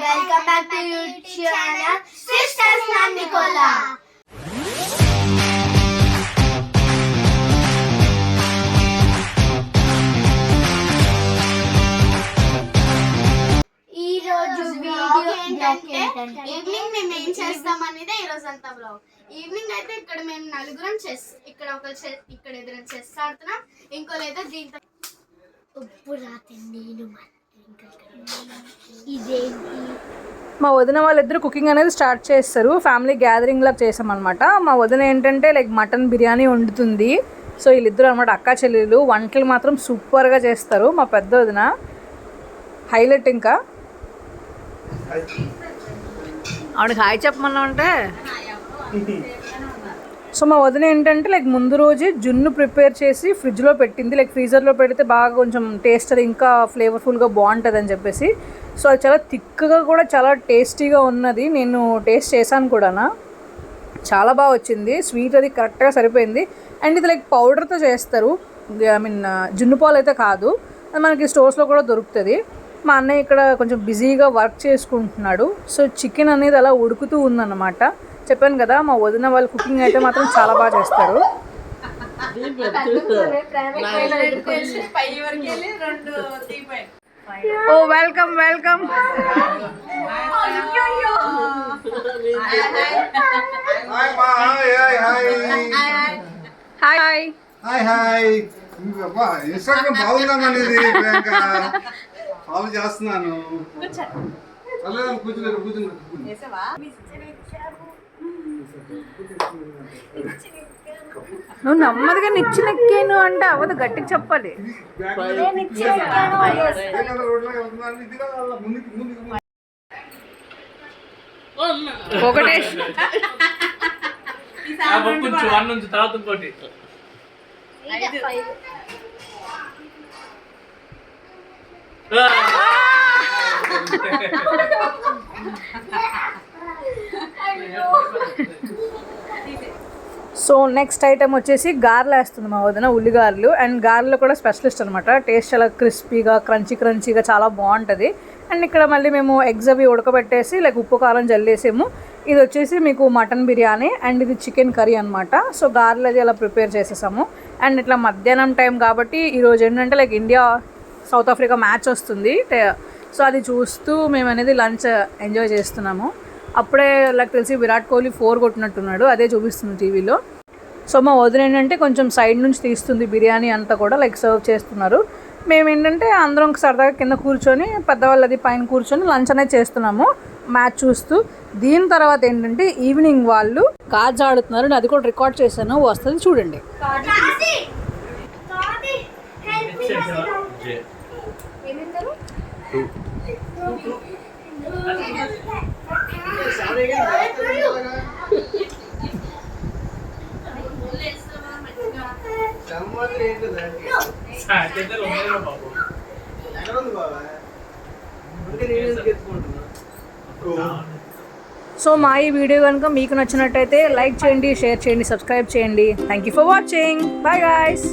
welcome back to YouTube channel Sisters Nandicola. ఈ రోజు video ఏంటంటే ఈవినింగ్ మేము ఏం చేస్తాం అనేది ఈ రోజు అంతా బ్లాగ్. ఈవినింగ్ అయితే ఇక్కడ మేము నలుగురం చెస్, ఇక్కడ ఒక ఇక్కడ ఎదురు చెస్ ఆడుతున్నాం, ఇంకో లేదా దీంతో ఉప్పు రాత్రి నేను ఇదేంటి. మా వదిన వాళ్ళిద్దరు కుకింగ్ అనేది స్టార్ట్ చేస్తారు. ఫ్యామిలీ గ్యాదరింగ్ లాగా చేసామన్నమాట. మా వదిన ఏంటంటే లైక్ మటన్ బిర్యానీ వండుతుంది. సో వీళ్ళిద్దరు అనమాట అక్కా చెల్లెలు. వంటలు మాత్రం సూపర్గా చేస్తారు. మా పెద్ద వదిన హైలైట్. ఇంకా ఆవిడకి హాయ్ చెప్పమన్నా అంటే సో మా వదిన ఏంటంటే లైక్ ముందు రోజే జున్ను ప్రిపేర్ చేసి ఫ్రిడ్జ్లో పెట్టింది. లైక్ ఫ్రీజర్లో పెడితే బాగా కొంచెం టేస్ట్ అది ఇంకా ఫ్లేవర్ఫుల్గా బాగుంటుంది అని చెప్పేసి. సో అది చాలా థిక్గా కూడా చాలా టేస్టీగా ఉన్నది. నేను టేస్ట్ చేశాను కూడా, చాలా బాగా వచ్చింది. స్వీట్ అది కరెక్ట్గా సరిపోయింది. అండ్ ఇది లైక్ పౌడర్తో చేస్తారు, ఐ మీన్ జున్ను పాలు అయితే కాదు. అది మనకి స్టోర్స్లో కూడా దొరుకుతుంది. మా అన్నయ్య ఇక్కడ కొంచెం బిజీగా వర్క్ చేసుకుంటున్నాడు. సో చికెన్ అనేది అలా ఉడుకుతూ ఉందన్నమాట. చెప్పాను కదా మా వదిన వాళ్ళు కుకింగ్ అయితే మాత్రం చాలా బాగా చేస్తారు. Oh welcome welcome. Hi hi hi hi. Instagram బాగుందామనేది ఫాలో చేస్తున్నాను. కూర్చున్నారు. నువ్వు నెమ్మదిగా నిచ్చినెక్కాను అంటే అవ్వదు, గట్టిగా చెప్పాలి. ఒకటే సో నెక్స్ట్ ఐటమ్ వచ్చేసి గారెలు వేస్తుంది మా వదిన, ఉల్లిగారెలు. అండ్ గారెలు కూడా స్పెషలిస్ట్ అనమాట. టేస్ట్ చాలా క్రిస్పీగా క్రంచీగా చాలా బాగుంటుంది. అండ్ ఇక్కడ మళ్ళీ మేము ఎగ్స్ అవి ఉడకబెట్టేసి లైక్ ఉప్పు కారం జల్లేసాము. ఇది వచ్చేసి మీకు మటన్ బిర్యానీ అండ్ ఇది చికెన్ కర్రీ అనమాట. సో గారెలు అది అలా ప్రిపేర్ చేసేసాము. అండ్ ఇట్లా మధ్యాహ్నం టైం కాబట్టి ఈరోజు ఏంటంటే like India south Africa match వస్తుంది. సో అది చూస్తూ మేము అనేది లంచ్ ఎంజాయ్ చేస్తున్నాము. అప్పుడే నాకు తెలిసి విరాట్ కోహ్లీ 4 కొట్టినట్టున్నాడు, అదే చూపిస్తుంది టీవీలో. సో మా వదిన ఏంటంటే కొంచెం సైడ్ నుంచి తీస్తుంది బిర్యానీ అంతా కూడా లైక్ సర్వ్ చేస్తున్నారు. మేము ఏంటంటే అందరం సరదాగా కింద కూర్చొని పెద్దవాళ్ళు అది పైన కూర్చొని లంచ్ అనేది చేస్తున్నాము మ్యాచ్ చూస్తూ. దీని తర్వాత ఏంటంటే ఈవినింగ్ వాళ్ళు కార్డ్స్ ఆడుతున్నారు. అది కూడా రికార్డ్ చేశాను, వస్తుంది చూడండి. సో మా ఈ వీడియో కనుక మీకు నచ్చినట్టయితే లైక్ చేయండి, షేర్ చేయండి, సబ్స్క్రైబ్ చేయండి. Thank you for watching. Bye guys.